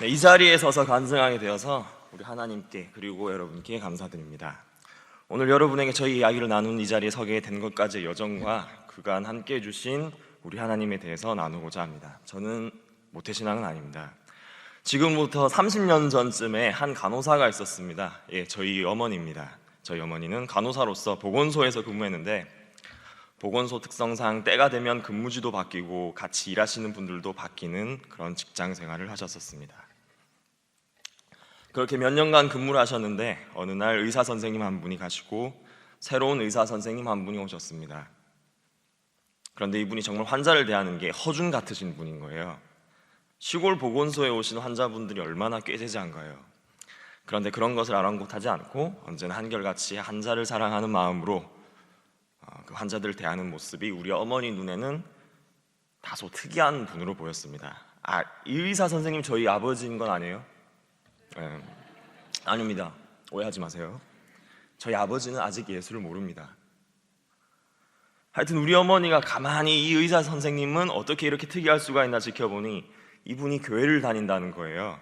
네, 이 자리에 서서 간증하게 되어서 우리 하나님께 그리고 여러분께 감사드립니다. 오늘 여러분에게 저희 이야기를 나눈 이 자리에 서게 된 것까지의 여정과 그간 함께 해주신 우리 하나님에 대해서 나누고자 합니다. 저는 모태신앙은 아닙니다. 지금부터 30년 전쯤에 한 간호사가 있었습니다. 저희 어머니입니다. 저희 어머니는 간호사로서 보건소에서 근무했는데 보건소 특성상 때가 되면 근무지도 바뀌고 같이 일하시는 분들도 바뀌는 그런 직장 생활을 하셨었습니다. 그렇게 몇 년간 근무를 하셨는데 어느 날 의사 선생님 한 분이 가시고 새로운 의사 선생님 한 분이 오셨습니다. 그런데 이분이 정말 환자를 대하는 게 허준 같으신 분인 거예요. 시골 보건소에 오신 환자분들이 얼마나 꾀재재한가요? 그런데 그런 것을 아랑곳하지 않고 언제나 한결같이 환자를 사랑하는 마음으로 그 환자들을 대하는 모습이 우리 어머니 눈에는 다소 특이한 분으로 보였습니다. 이 의사 선생님 저희 아버지인 건 아니에요? 아닙니다. 오해하지 마세요. 저희 아버지는 아직 예수를 모릅니다. 하여튼 우리 어머니가 가만히 이 의사 선생님은 어떻게 이렇게 특이할 수가 있나 지켜보니 이분이 교회를 다닌다는 거예요.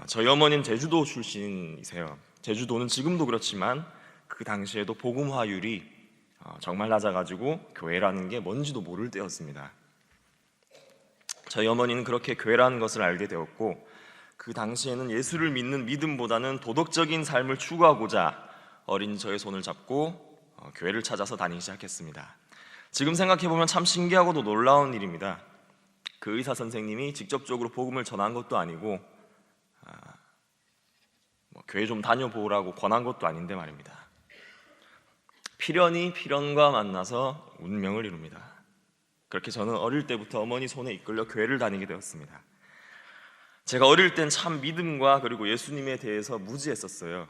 저희 어머니는 제주도 출신이세요. 제주도는 지금도 그렇지만 그 당시에도 복음화율이 정말 낮아가지고 교회라는 게 뭔지도 모를 때였습니다. 저희 어머니는 그렇게 교회라는 것을 알게 되었고 그 당시에는 예수를 믿는 믿음보다는 도덕적인 삶을 추구하고자 어린 저의 손을 잡고 교회를 찾아서 다니기 시작했습니다. 지금 생각해보면 참 신기하고도 놀라운 일입니다. 그 의사 선생님이 직접적으로 복음을 전한 것도 아니고 교회 좀 다녀보라고 권한 것도 아닌데 말입니다. 필연이 필연과 만나서 운명을 이룹니다. 그렇게 저는 어릴 때부터 어머니 손에 이끌려 교회를 다니게 되었습니다. 제가 어릴 땐 참 믿음과 그리고 예수님에 대해서 무지했었어요.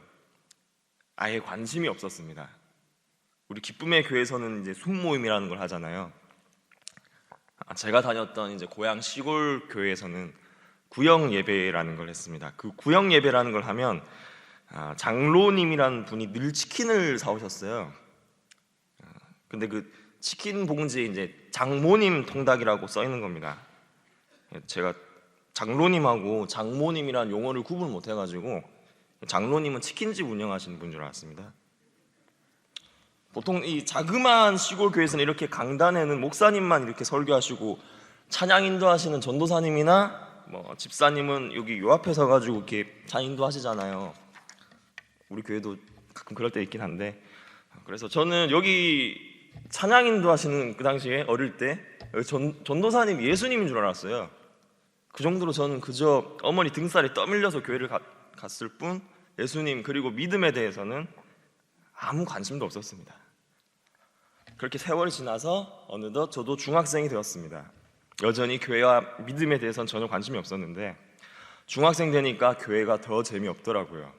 아예 관심이 없었습니다. 우리 기쁨의 교회에서는 이제 순모임이라는 걸 하잖아요. 제가 다녔던 이제 고향 시골 교회에서는 구역 예배라는 걸 했습니다. 그 구역 예배라는 걸 하면 장로님이라는 분이 늘 치킨을 사오셨어요. 근데 그 치킨 봉지에 이제 장모님 통닭이라고 써 있는 겁니다. 제가 장로님하고 장모님이란 용어를 구분 못 해가지고 장로님은 치킨집 운영하시는 분인 줄 알았습니다. 보통 이 자그마한 시골 교회에서는 이렇게 강단에는 목사님만 이렇게 설교하시고 찬양 인도하시는 전도사님이나 집사님은 여기 요 앞에 서가지고 이렇게 찬양 인도하시잖아요. 우리 교회도 가끔 그럴 때 있긴 한데, 그래서 저는 여기 찬양 인도하시는 그 당시에 어릴 때 전도사님 예수님인 줄 알았어요. 그 정도로 저는 그저 어머니 등살이 떠밀려서 교회를 갔을 뿐 예수님 그리고 믿음에 대해서는 아무 관심도 없었습니다. 그렇게 세월이 지나서 어느덧 저도 중학생이 되었습니다. 여전히 교회와 믿음에 대해서는 전혀 관심이 없었는데 중학생 되니까 교회가 더 재미없더라고요.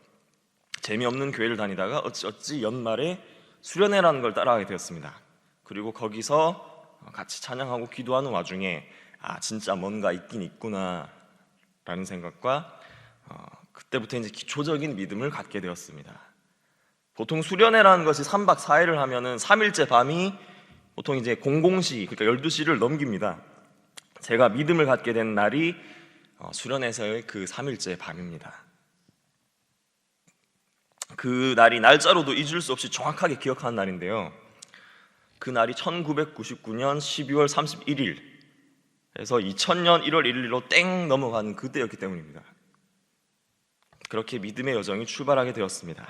재미없는 교회를 다니다가 어찌 연말에 수련회라는 걸 따라가게 되었습니다. 그리고 거기서 같이 찬양하고 기도하는 와중에 진짜 뭔가 있긴 있구나 라는 생각과 그때부터 이제 기초적인 믿음을 갖게 되었습니다. 보통 수련회라는 것이 3박 4일을 하면은 3일째 밤이 보통 이제 00시 그러니까 12시를 넘깁니다. 제가 믿음을 갖게 된 날이 수련회에서의 그 3일째 밤입니다. 그 날이 날짜로도 잊을 수 없이 정확하게 기억하는 날인데요. 그 날이 1999년 12월 31일 그래서 2000년 1월 1일로 땡 넘어가는 그때였기 때문입니다. 그렇게 믿음의 여정이 출발하게 되었습니다.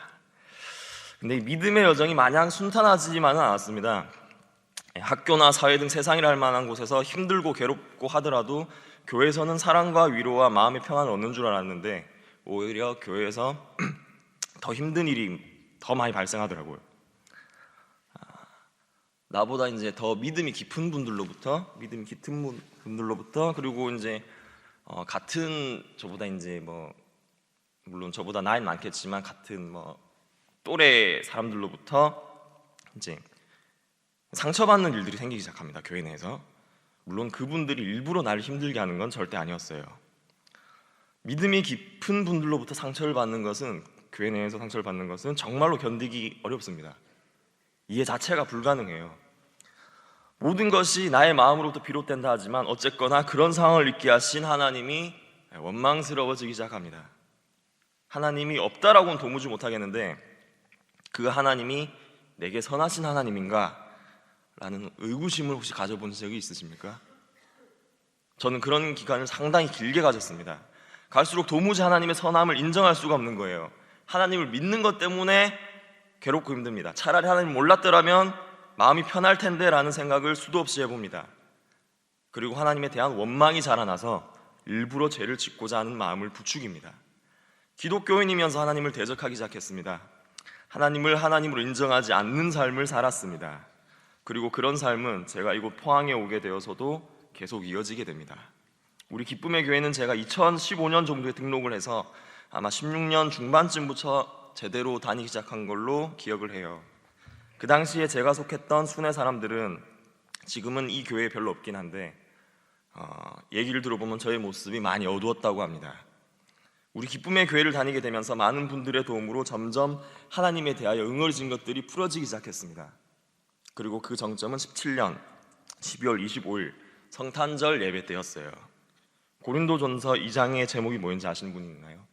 근데 이 믿음의 여정이 마냥 순탄하지만은 않았습니다. 학교나 사회 등 세상이라 할 만한 곳에서 힘들고 괴롭고 하더라도 교회에서는 사랑과 위로와 마음의 평안을 얻는 줄 알았는데 오히려 교회에서 더 힘든 일이 더 많이 발생하더라고요. 나보다 이제 더 믿음이 깊은 분들로부터 그리고 이제 같은 저보다 이제 물론 저보다 나이는 많겠지만 같은 또래 사람들로부터 이제 상처받는 일들이 생기기 시작합니다. 교회 내에서. 물론 그분들이 일부러 나를 힘들게 하는 건 절대 아니었어요. 믿음이 깊은 분들로부터 상처를 받는 것은 교회 내에서 상처를 받는 것은 정말로 견디기 어렵습니다. 이해 자체가 불가능해요. 모든 것이 나의 마음으로부터 비롯된다 하지만 어쨌거나 그런 상황을 있게 하신 하나님이 원망스러워지기 시작합니다. 하나님이 없다라고는 도무지 못하겠는데 그 하나님이 내게 선하신 하나님인가? 라는 의구심을 혹시 가져본 적이 있으십니까? 저는 그런 기간을 상당히 길게 가졌습니다. 갈수록 도무지 하나님의 선함을 인정할 수가 없는 거예요. 하나님을 믿는 것 때문에 괴롭고 힘듭니다. 차라리 하나님을 몰랐더라면 마음이 편할 텐데 라는 생각을 수도 없이 해봅니다. 그리고 하나님에 대한 원망이 자라나서 일부러 죄를 짓고자 하는 마음을 부추깁니다. 기독교인이면서 하나님을 대적하기 시작했습니다. 하나님을 하나님으로 인정하지 않는 삶을 살았습니다. 그리고 그런 삶은 제가 이곳 포항에 오게 되어서도 계속 이어지게 됩니다. 우리 기쁨의 교회는 제가 2015년 정도에 등록을 해서 아마 16년 중반쯤부터 제대로 다니기 시작한 걸로 기억을 해요. 그 당시에 제가 속했던 순회 사람들은 지금은 이 교회에 별로 없긴 한데 얘기를 들어보면 저의 모습이 많이 어두웠다고 합니다. 우리 기쁨의 교회를 다니게 되면서 많은 분들의 도움으로 점점 하나님에 대하여 응어리진 것들이 풀어지기 시작했습니다. 그리고 그 정점은 17년 12월 25일 성탄절 예배 때였어요. 고린도전서 2장의 제목이 뭐인지 아시는 분이 있나요?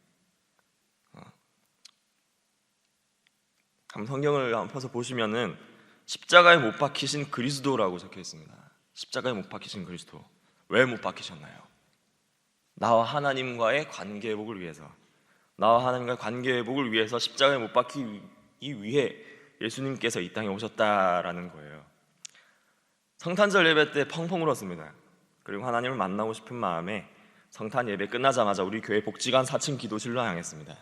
한번 성경을 한번 펴서 보시면은 십자가에 못 박히신 그리스도라고 적혀 있습니다. 십자가에 못 박히신 그리스도. 왜 못 박히셨나요? 나와 하나님과의 관계 회복을 위해서, 나와 하나님과의 관계 회복을 위해서 십자가에 못 박히기 위해 예수님께서 이 땅에 오셨다라는 거예요. 성탄절 예배 때 펑펑 울었습니다. 그리고 하나님을 만나고 싶은 마음에 성탄 예배 끝나자마자 우리 교회 복지관 4층 기도실로 향했습니다.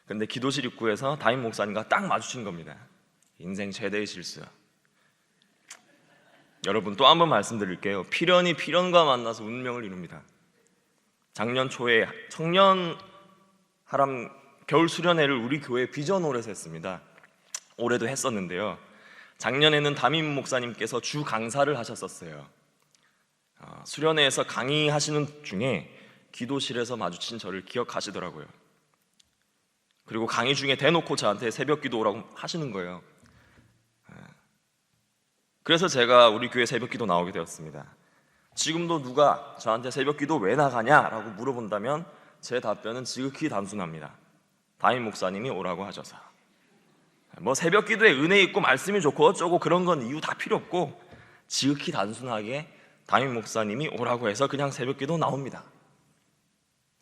근데 기도실 입구에서 담임 목사님과 딱 마주친 겁니다. 인생 최대의 실수. 여러분 또 한 번 말씀드릴게요. 필연이 필연과 만나서 운명을 이룹니다. 작년 초에 청년 하람 겨울 수련회를 우리 교회 비전홀에서 했습니다. 올해도 했었는데요. 작년에는 담임 목사님께서 주 강사를 하셨었어요. 수련회에서 강의하시는 중에 기도실에서 마주친 저를 기억하시더라고요. 그리고 강의 중에 대놓고 저한테 새벽 기도 오라고 하시는 거예요. 그래서 제가 우리 교회 새벽 기도 나오게 되었습니다. 지금도 누가 저한테 새벽 기도 왜 나가냐라고 물어본다면 제 답변은 지극히 단순합니다. 담임 목사님이 오라고 하셔서. 뭐 새벽 기도에 은혜 있고 말씀이 좋고 어쩌고 그런 건 이유 다 필요 없고 지극히 단순하게 담임 목사님이 오라고 해서 그냥 새벽 기도 나옵니다.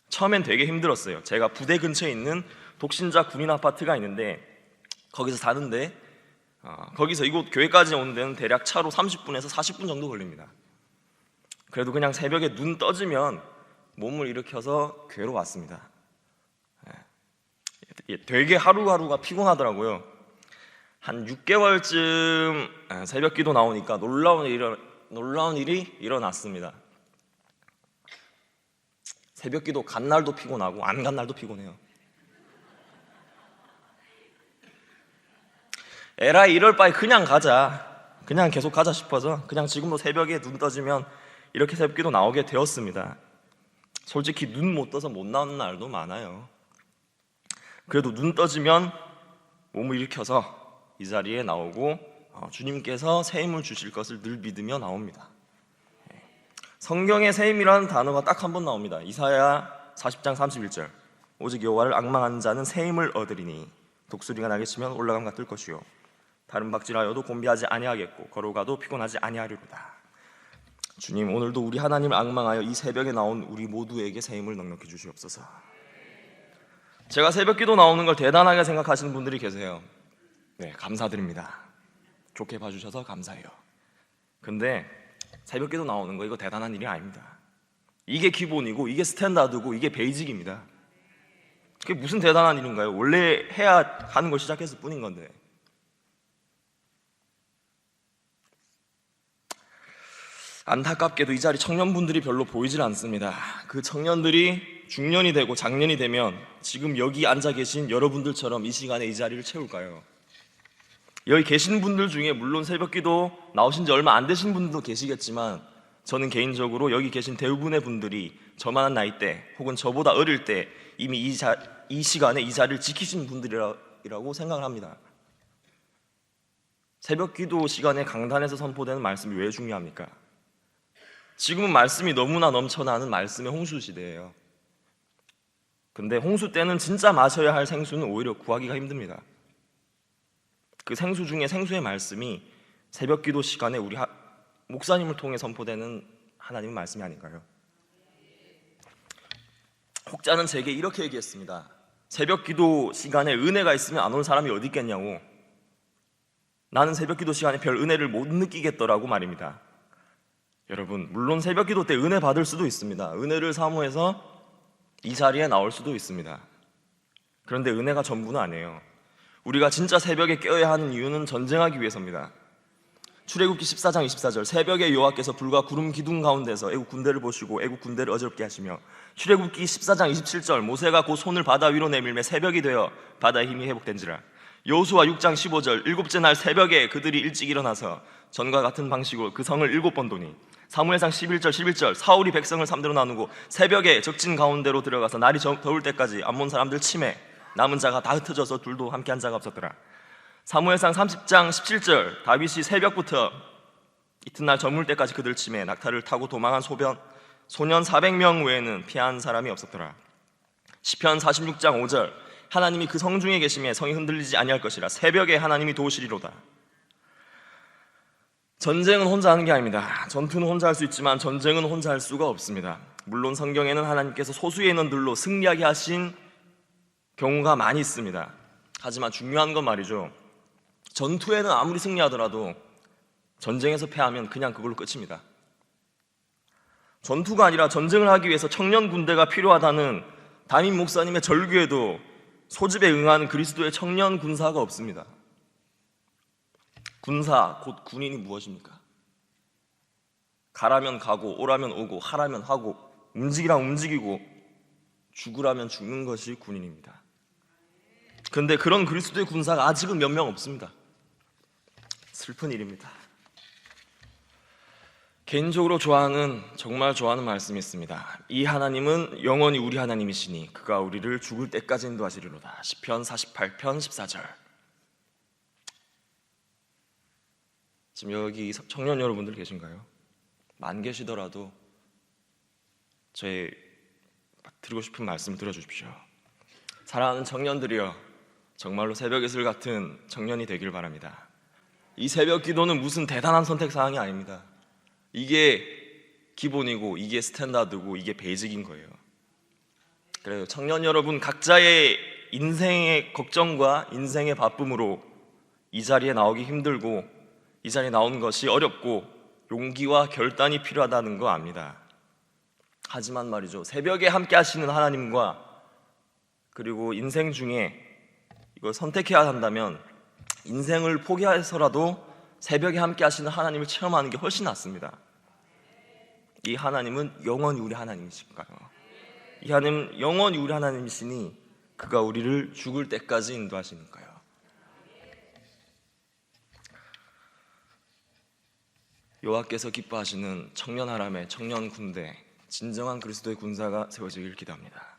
처음엔 되게 힘들었어요. 제가 부대 근처에 있는 독신자 군인 아파트가 있는데 거기서 사는데 거기서 이곳 교회까지 오는 데는 대략 차로 30분에서 40분 정도 걸립니다. 그래도 그냥 새벽에 눈 떠지면 몸을 일으켜서 교회로 왔습니다. 되게 하루하루가 피곤하더라고요. 한 6개월쯤 새벽 기도 나오니까 놀라운 일이 일어났습니다. 새벽 기도 간 날도 피곤하고 안 간 날도 피곤해요. 에라이 이럴 바에 그냥 가자, 그냥 계속 가자 싶어서 그냥 지금도 새벽에 눈 떠지면 이렇게 새벽 기도 나오게 되었습니다. 솔직히 눈 못 떠서 못 나오는 날도 많아요. 그래도 눈 떠지면 몸을 일으켜서 이 자리에 나오고 주님께서 새 힘을 주실 것을 늘 믿으며 나옵니다. 성경에 새 힘이라는 단어가 딱 한 번 나옵니다. 이사야 40장 31절. 오직 여호와를 앙망하는 자는 새 힘을 얻으리니 독수리가 날개 치면 올라감 같을 것이요 다른 박질하여도 곤비하지 아니하겠고 걸어가도 피곤하지 아니하리로다. 주님, 오늘도 우리 하나님을 앙망하여 이 새벽에 나온 우리 모두에게 새 힘을 넉넉히 주시옵소서. 제가 새벽 기도 나오는 걸 대단하게 생각하시는 분들이 계세요. 네, 감사드립니다. 좋게 봐주셔서 감사해요. 근데 새벽 기도 나오는 거 이거 대단한 일이 아닙니다. 이게 기본이고 이게 스탠다드고 이게 베이직입니다. 그게 무슨 대단한 일인가요? 원래 해야 하는 걸 시작했을 뿐인 건데. 안타깝게도 이 자리 청년분들이 별로 보이질 않습니다. 그 청년들이 중년이 되고 장년이 되면 지금 여기 앉아 계신 여러분들처럼 이 시간에 이 자리를 채울까요? 여기 계신 분들 중에 물론 새벽기도 나오신 지 얼마 안 되신 분들도 계시겠지만 저는 개인적으로 여기 계신 대부분의 분들이 저만한 나이대 혹은 저보다 어릴 때 이미 이 시간에 이 자리를 지키신 분들이라고 생각을 합니다. 새벽기도 시간에 강단에서 선포되는 말씀이 왜 중요합니까? 지금은 말씀이 너무나 넘쳐나는 말씀의 홍수 시대예요. 근데 홍수 때는 진짜 마셔야 할 생수는 오히려 구하기가 힘듭니다. 그 생수 중에 생수의 말씀이 새벽 기도 시간에 우리 목사님을 통해 선포되는 하나님의 말씀이 아닌가요? 혹자는 제게 이렇게 얘기했습니다. 새벽 기도 시간에 은혜가 있으면 안 올 사람이 어디 있겠냐고. 나는 새벽 기도 시간에 별 은혜를 못 느끼겠더라고 말입니다. 여러분, 물론 새벽 기도 때 은혜 받을 수도 있습니다. 은혜를 사모해서 이 자리에 나올 수도 있습니다. 그런데 은혜가 전부는 아니에요. 우리가 진짜 새벽에 깨어야 하는 이유는 전쟁하기 위해서입니다. 출애굽기 14장 24절, 새벽에 여호와께서 불과 구름 기둥 가운데서 애국 군대를 보시고 애국 군대를 어지럽게 하시며, 출애굽기 14장 27절, 모세가 곧 손을 바다 위로 내밀매 새벽이 되어 바다의 힘이 회복된지라. 여호수아 6장 15절, 일곱째 날 새벽에 그들이 일찍 일어나서 전과 같은 방식으로 그 성을 7번 도니. 사무엘상 11절 11절, 사울이 백성을 3대로 나누고 새벽에 적진 가운데로 들어가서 날이 더울 때까지 암몬 사람들 치매, 남은 자가 다 흩어져서 둘도 함께한 자가 없었더라. 사무엘상 30장 17절, 다윗이 새벽부터 이튿날 저물 때까지 그들 치매, 낙타를 타고 도망한 소년 400명 외에는 피한 사람이 없었더라. 시편 46장 5절, 하나님이 그 성 중에 계심에 성이 흔들리지 아니할 것이라. 새벽에 하나님이 도우시리로다. 전쟁은 혼자 하는 게 아닙니다. 전투는 혼자 할 수 있지만 전쟁은 혼자 할 수가 없습니다. 물론 성경에는 하나님께서 소수의 인원들로 승리하게 하신 경우가 많이 있습니다. 하지만 중요한 건 말이죠, 전투에는 아무리 승리하더라도 전쟁에서 패하면 그냥 그걸로 끝입니다. 전투가 아니라 전쟁을 하기 위해서 청년 군대가 필요하다는 담임 목사님의 절규에도 소집에 응하는 그리스도의 청년 군사가 없습니다. 군사, 곧 군인이 무엇입니까? 가라면 가고, 오라면 오고, 하라면 하고, 움직이라면 움직이고, 죽으라면 죽는 것이 군인입니다. 그런데 그런 그리스도의 군사가 아직은 몇 명 없습니다. 슬픈 일입니다. 개인적으로 정말 좋아하는 말씀이 있습니다. 이 하나님은 영원히 우리 하나님이시니 그가 우리를 죽을 때까지 인도하시리로다. 시편 48편 14절. 지금 여기 청년 여러분들 계신가요? 만 계시더라도 저의 드리고 싶은 말씀을 들어주십시오. 사랑하는 청년들이여, 정말로 새벽 이슬 같은 청년이 되길 바랍니다. 이 새벽 기도는 무슨 대단한 선택사항이 아닙니다. 이게 기본이고, 이게 스탠다드고, 이게 베이직인 거예요. 그래요, 청년 여러분, 각자의 인생의 걱정과 인생의 바쁨으로 이 자리에 나오기 힘들고, 이 자리에 나오는 것이 어렵고 용기와 결단이 필요하다는 거 압니다. 하지만 말이죠, 새벽에 함께 하시는 하나님과, 그리고 인생 중에 이걸 선택해야 한다면 인생을 포기해서라도 새벽에 함께 하시는 하나님을 체험하는 게 훨씬 낫습니다. 이 하나님은 영원히 우리 하나님이실까요? 이 하나님은 영원히 우리 하나님이시니 그가 우리를 죽을 때까지 인도하시니까요. 여호와께서 기뻐하시는 청년 하람의 청년 군대, 진정한 그리스도의 군사가 세워지길 기도합니다.